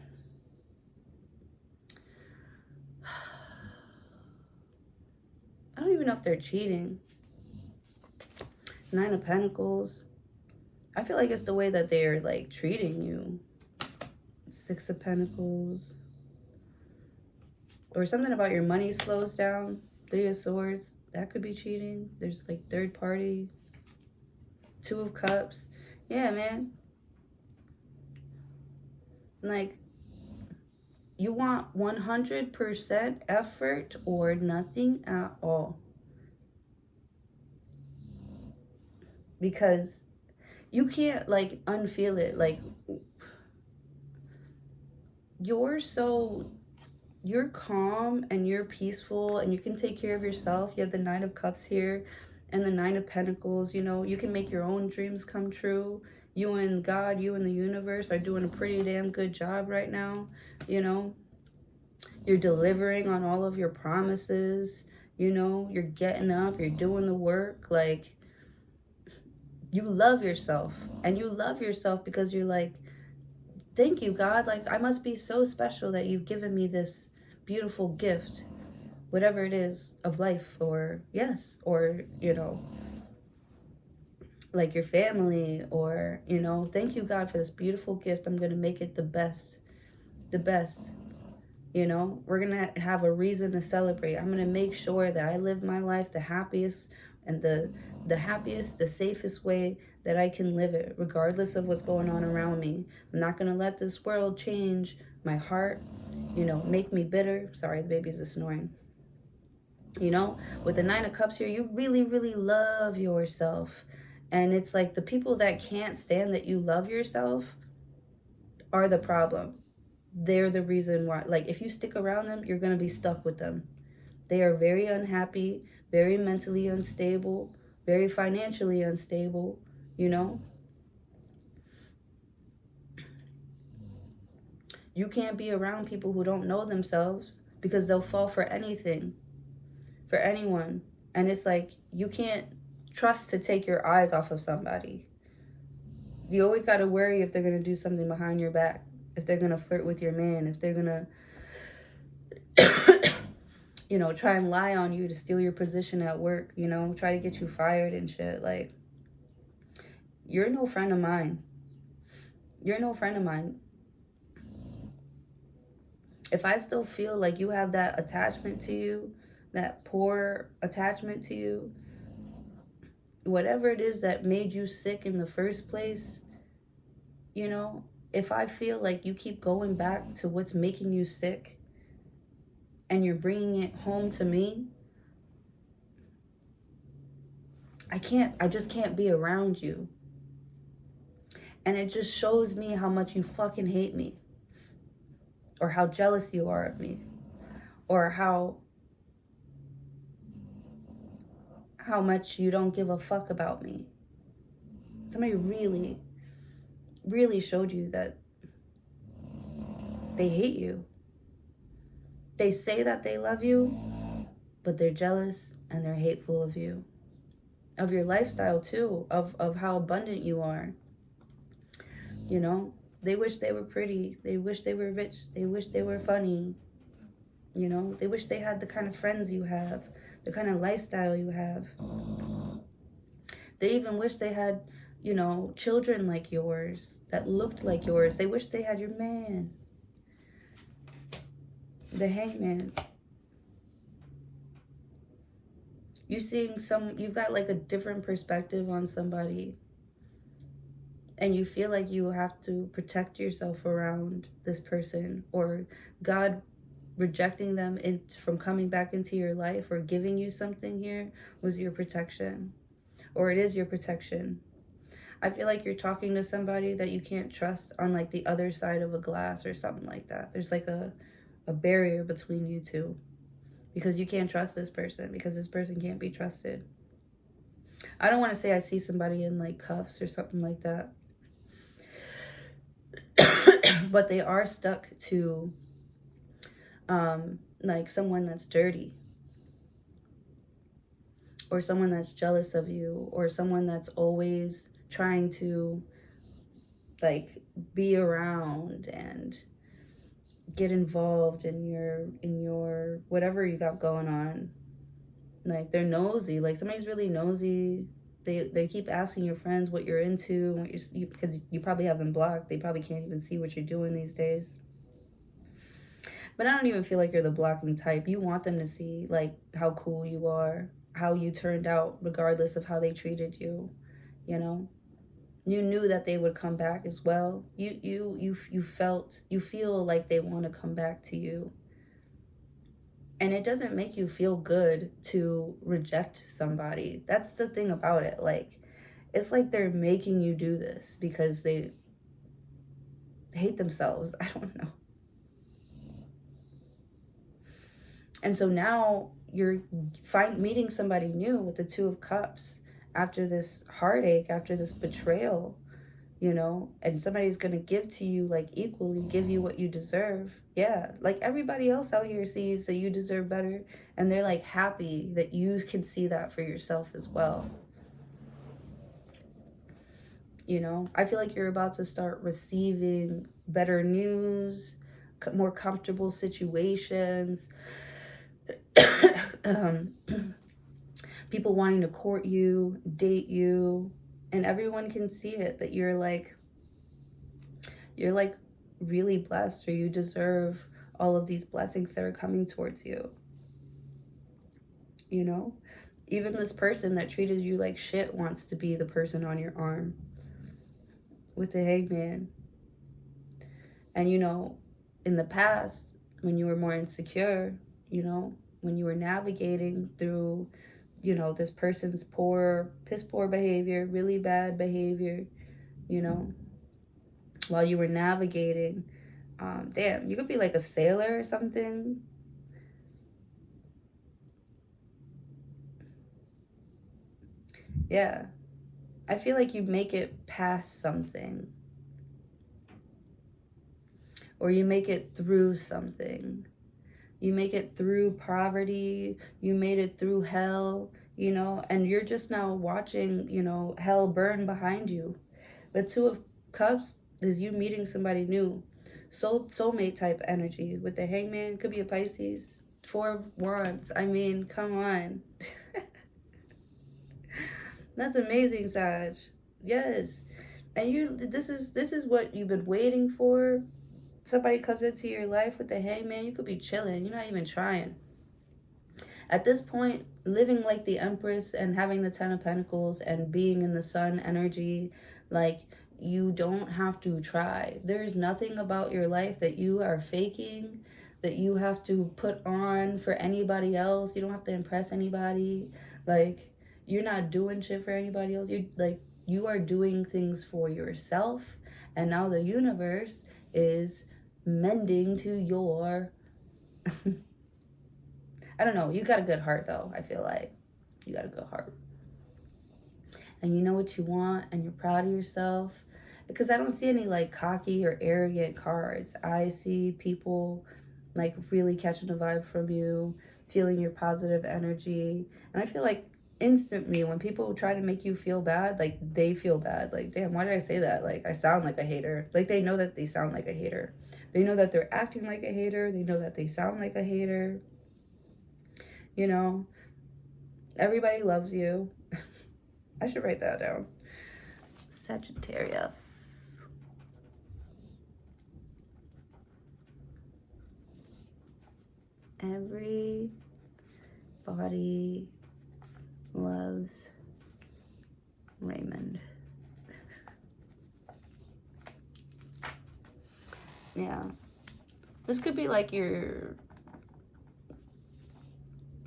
I don't even know if they're cheating. 9 of Pentacles. I feel like it's the way that they're like treating you. 6 of Pentacles. Or something about your money slows down. 3 of Swords. That could be cheating. There's like third party. 2 of Cups. Yeah, man. Like, you want 100% effort or nothing at all. Because you can't like unfeel it. Like, you're calm and you're peaceful and you can take care of yourself. You have the 9 of Cups here and the 9 of Pentacles. You know, you can make your own dreams come true. You and God, you and the universe are doing a pretty damn good job right now. You know, you're delivering on all of your promises. You know, you're getting up, you're doing the work. Like, you love yourself, and you love yourself because you're like, thank you, God. Like, I must be so special that you've given me this beautiful gift, whatever it is, of life, or yes, or, you know, like your family, or, you know, thank you, God, for this beautiful gift. I'm going to make it the best, you know, we're going to have a reason to celebrate. I'm going to make sure that I live my life the happiest and the happiest, the safest way that I can live it, regardless of what's going on around me. I'm not going to let this world change my heart, you know, make me bitter. Sorry, the baby is snoring. You know, with the 9 of Cups here, you really, really love yourself. And it's like the people that can't stand that you love yourself are the problem. They're the reason why. Like, if you stick around them, you're going to be stuck with them. They are very unhappy, very mentally unstable, very financially unstable, you know. You can't be around people who don't know themselves because they'll fall for anything, for anyone. And it's like, you can't trust to take your eyes off of somebody. You always got to worry if they're going to do something behind your back, if they're going to flirt with your man, if they're going to, you know, try and lie on you to steal your position at work, you know, try to get you fired and shit. Like, you're no friend of mine. You're no friend of mine. If I still feel like you have that attachment to you, that poor attachment to you, whatever it is that made you sick in the first place, you know, if I feel like you keep going back to what's making you sick and you're bringing it home to me, I just can't be around you. And it just shows me how much you fucking hate me. Or how jealous you are of me. Or how much you don't give a fuck about me. Somebody really, really showed you that they hate you. They say that they love you, but they're jealous and they're hateful of you. Of your lifestyle too, of how abundant you are. You know, they wish they were pretty. They wish they were rich. They wish they were funny. You know, they wish they had the kind of friends you have, the kind of lifestyle you have. They even wish they had, you know, children like yours, that looked like yours. They wish they had your man. The Hangman. You've got like a different perspective on somebody. And you feel like you have to protect yourself around this person, or God rejecting them from coming back into your life or giving you something here was your protection, or it is your protection. I feel like you're talking to somebody that you can't trust on like the other side of a glass or something like that. There's like a barrier between you two because you can't trust this person, because this person can't be trusted. I don't want to say I see somebody in like cuffs or something like that. But they are stuck to like someone that's dirty, or someone that's jealous of you, or someone that's always trying to like be around and get involved in your whatever you got going on. Like they're nosy, like somebody's really nosy. They keep asking your friends what you're into, what because you probably have them blocked. They probably can't even see what you're doing these days. But I don't even feel like you're the blocking type. You want them to see like how cool you are, how you turned out regardless of how they treated you. You know, you knew that they would come back as well. You feel like they want to come back to you. And it doesn't make you feel good to reject somebody. That's the thing about it. Like, it's like they're making you do this because they hate themselves. I don't know. And so now you're meeting somebody new with the Two of Cups after this heartache, after this betrayal, you know, and somebody's going to give to you, like equally give you what you deserve. Yeah, like everybody else out here sees that you deserve better, and they're like happy that you can see that for yourself as well. You know, I feel like you're about to start receiving better news, more comfortable situations, people wanting to court you, date you, and everyone can see it, that you're like really blessed, or you deserve all of these blessings that are coming towards you. You know, even this person that treated you like shit wants to be the person on your arm with the Hangman. And you know, in the past, when you were more insecure, you know, when you were navigating through, you know, this person's piss poor behavior, really bad behavior, you know, while you were navigating, damn, you could be like a sailor or something. Yeah, I feel like you make it past something, or you make it through something. You make it through poverty, you made it through hell, you know, and you're just now watching, you know, hell burn behind you. The Two of Cups is you meeting somebody new. Soulmate type energy with the Hangman. Could be a Pisces. 4 of Wands. I mean, come on. That's amazing, Sag. Yes. And this is what you've been waiting for. Somebody comes into your life with the Hangman, you could be chilling. You're not even trying. At this point, living like the Empress and having the 10 of Pentacles and being in the Sun energy, like, you don't have to try. There's nothing about your life that you are faking, that you have to put on for anybody else. You don't have to impress anybody. Like, you're not doing shit for anybody else. You are doing things for yourself, and now the universe is mending to your I don't know, you got a good heart though. I feel like you got a good heart, and you know what you want, and you're proud of yourself, because I don't see any like cocky or arrogant cards. I see people like really catching a vibe from you, feeling your positive energy. And I feel like instantly when people try to make you feel bad, like they feel bad. Like, damn, why did I say that? Like, I sound like a hater. Like, they know that they sound like a hater. They know that they're acting like a hater. They know that they sound like a hater. You know, everybody loves you. I should write that down. Sagittarius. Everybody loves Raymond. Yeah. This could be like your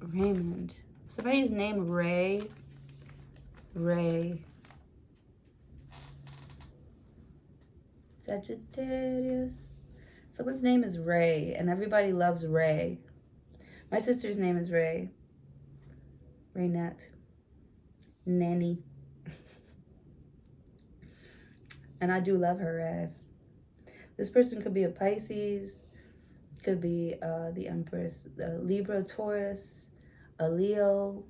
Raymond. Somebody's name Ray. Sagittarius. Someone's name is Ray, and everybody loves Ray. My sister's name is Ray. Raynette. Nanny. And I do love her ass. This person could be a Pisces, could be the Empress, Libra, Taurus, a Leo.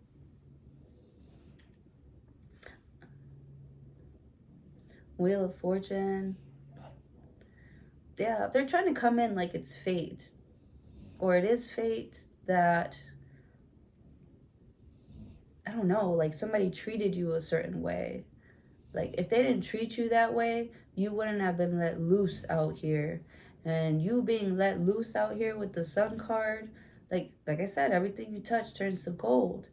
Wheel of Fortune. Yeah, they're trying to come in like it's fate. Or it is fate that, I don't know, like somebody treated you a certain way. Like if they didn't treat you that way, you wouldn't have been let loose out here. And you being let loose out here with the Sun card, like I said, everything you touch turns to gold.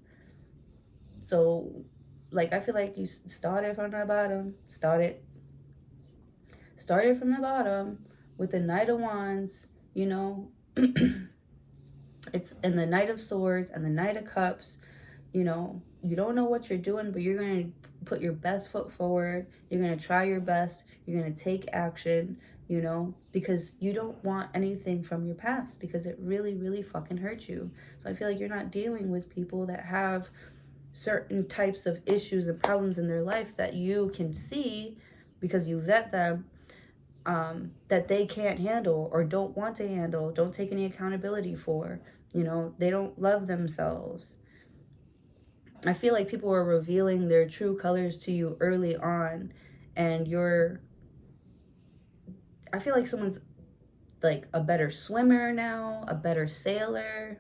So, like, I feel like you started from the bottom. Started from the bottom with the Knight of Wands, you know. It's in the Knight of Swords and the Knight of Cups. You know, you don't know what you're doing, but you're going to put your best foot forward. You're going to try your best. You're going to take action, you know, because you don't want anything from your past, because it really, really fucking hurt you. So I feel like you're not dealing with people that have certain types of issues and problems in their life that you can see because you vet them, that they can't handle or don't want to handle, don't take any accountability for. You know, they don't love themselves. I feel like people are revealing their true colors to you early on, and I feel like someone's like a better swimmer now, a better sailor.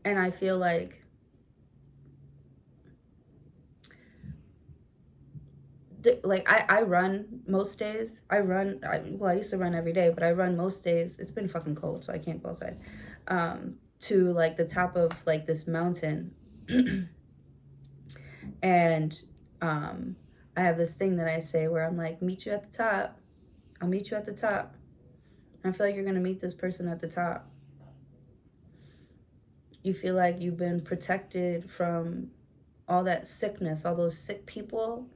And I feel like I run most days. I used to run every day, but I run most days. It's been fucking cold, so I can't go outside. To like the top of like this mountain. And I have this thing that I say where I'm like, meet you at the top. I'll meet you at the top. I feel like you're gonna meet this person at the top. You feel like you've been protected from all that sickness, all those sick people.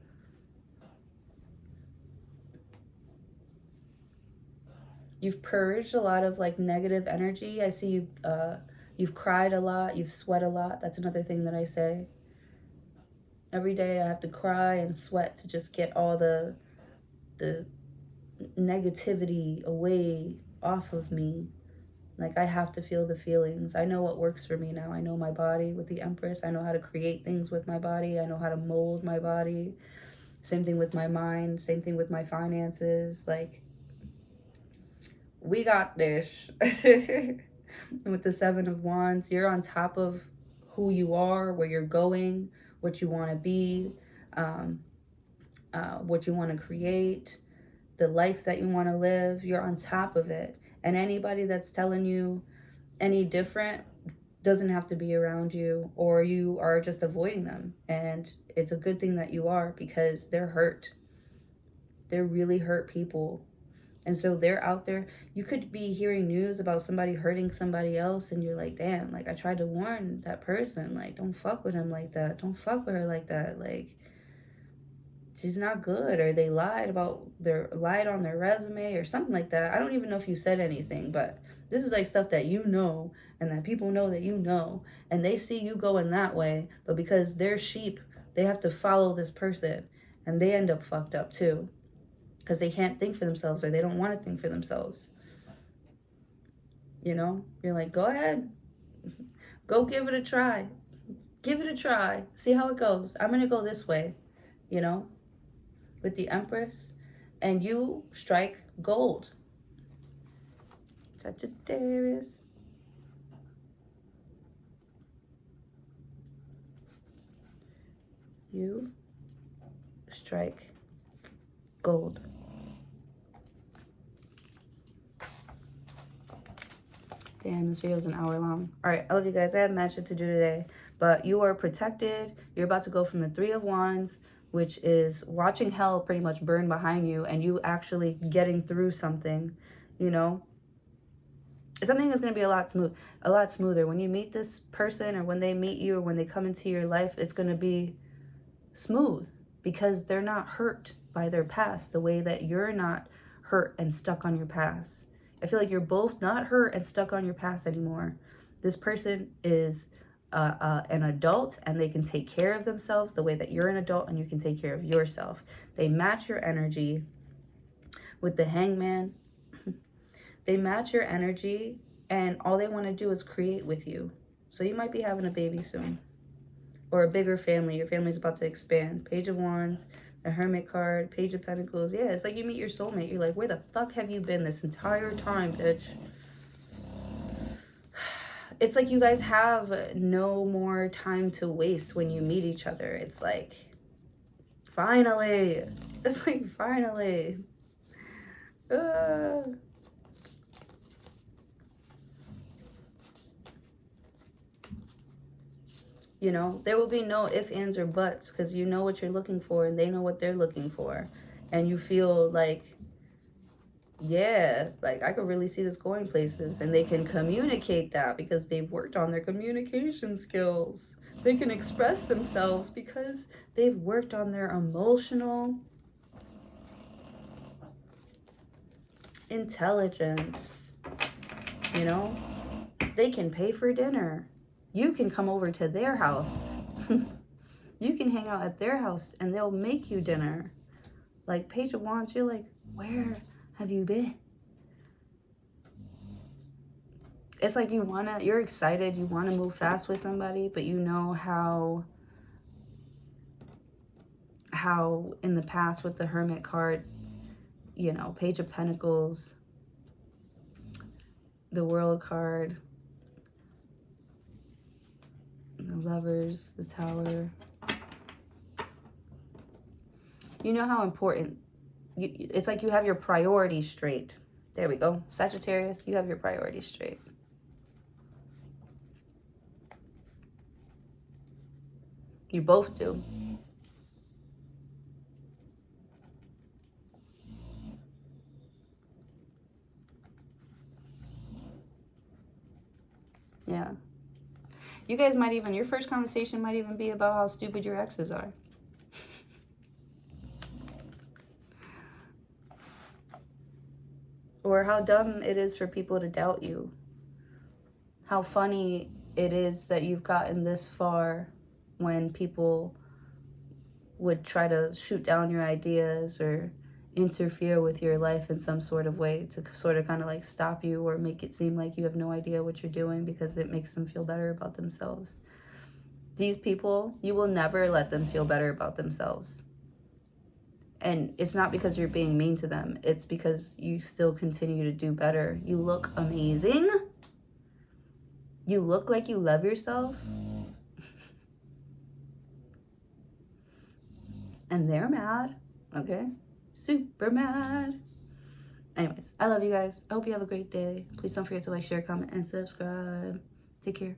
You've purged a lot of like negative energy. I see you, you've cried a lot, you've sweat a lot. That's another thing that I say. Every day I have to cry and sweat to just get all the negativity away off of me. Like, I have to feel the feelings. I know what works for me now. I know my body with the Empress. I know how to create things with my body. I know how to mold my body. Same thing with my mind. Same thing with my finances. Like, we got this. With the Seven of Wands, you're on top of who you are, where you're going, what you want to be, what you want to create, the life that you want to live. You're on top of it. And anybody that's telling you any different doesn't have to be around you, or you are just avoiding them. And it's a good thing that you are, because they're hurt. They're really hurt people. And so they're out there. You could be hearing news about somebody hurting somebody else, and you're like, damn, like, I tried to warn that person, like, don't fuck with him like that. Don't fuck with her like that. Like, she's not good. Or they lied on their resume or something like that. I don't even know if you said anything, but this is like stuff that you know, and that people know that you know, and they see you going that way, but because they're sheep, they have to follow this person, and they end up fucked up too. Because they can't think for themselves, or they don't want to think for themselves. You know? You're like, go ahead. Go give it a try. Give it a try. See how it goes. I'm going to go this way, you know? With the Empress. And you strike gold. Sagittarius. You strike gold. Damn, this video is an hour long. All right, I love you guys. I have magic to do today, but you are protected. You're about to go from the Three of Wands, which is watching hell pretty much burn behind you, and you actually getting through something, you know? Something is going to be a lot smoother. When you meet this person, or when they meet you, or when they come into your life, it's going to be smooth because they're not hurt by their past the way that you're not hurt and stuck on your past. I feel like you're both not hurt and stuck on your past anymore. This person is an adult, and they can take care of themselves the way that you're an adult and you can take care of yourself. They match your energy with the Hangman. They match your energy, and all they want to do is create with you. So you might be having a baby soon, or a bigger family. Your family's about to expand. Page of Wands, the Hermit card, Page of Pentacles. Yeah, it's like you meet your soulmate. You're like, where the fuck have you been this entire time, bitch? It's like you guys have no more time to waste when you meet each other. It's like, finally. It's like, finally. You know, there will be no ifs, ands, or buts, because you know what you're looking for, and they know what they're looking for. And you feel like, yeah, like, I could really see this going places. And they can communicate that because they've worked on their communication skills. They can express themselves because they've worked on their emotional intelligence. You know, they can pay for dinner. You can come over to their house. You can hang out at their house, and they'll make you dinner. Like, Page of Wands, you're like, where have you been? It's like you're excited, you want to move fast with somebody, but you know how in the past with the Hermit card, you know, Page of Pentacles, the World card, the Lovers, the Tower. You know how important, it's like you have your priorities straight. There we go. Sagittarius, you have your priorities straight. You both do. Yeah. You guys might even, your first conversation might even be about how stupid your exes are. Or how dumb it is for people to doubt you. How funny it is that you've gotten this far when people would try to shoot down your ideas or interfere with your life in some sort of way to sort of kind of like stop you or make it seem like you have no idea what you're doing because it makes them feel better about themselves. These people, you will never let them feel better about themselves. And it's not because you're being mean to them. It's because you still continue to do better. You look amazing. You look like you love yourself. And they're mad, okay? Super mad. Anyways, I love you guys. I hope you have a great day. Please don't forget to like, share, comment, and subscribe. Take care.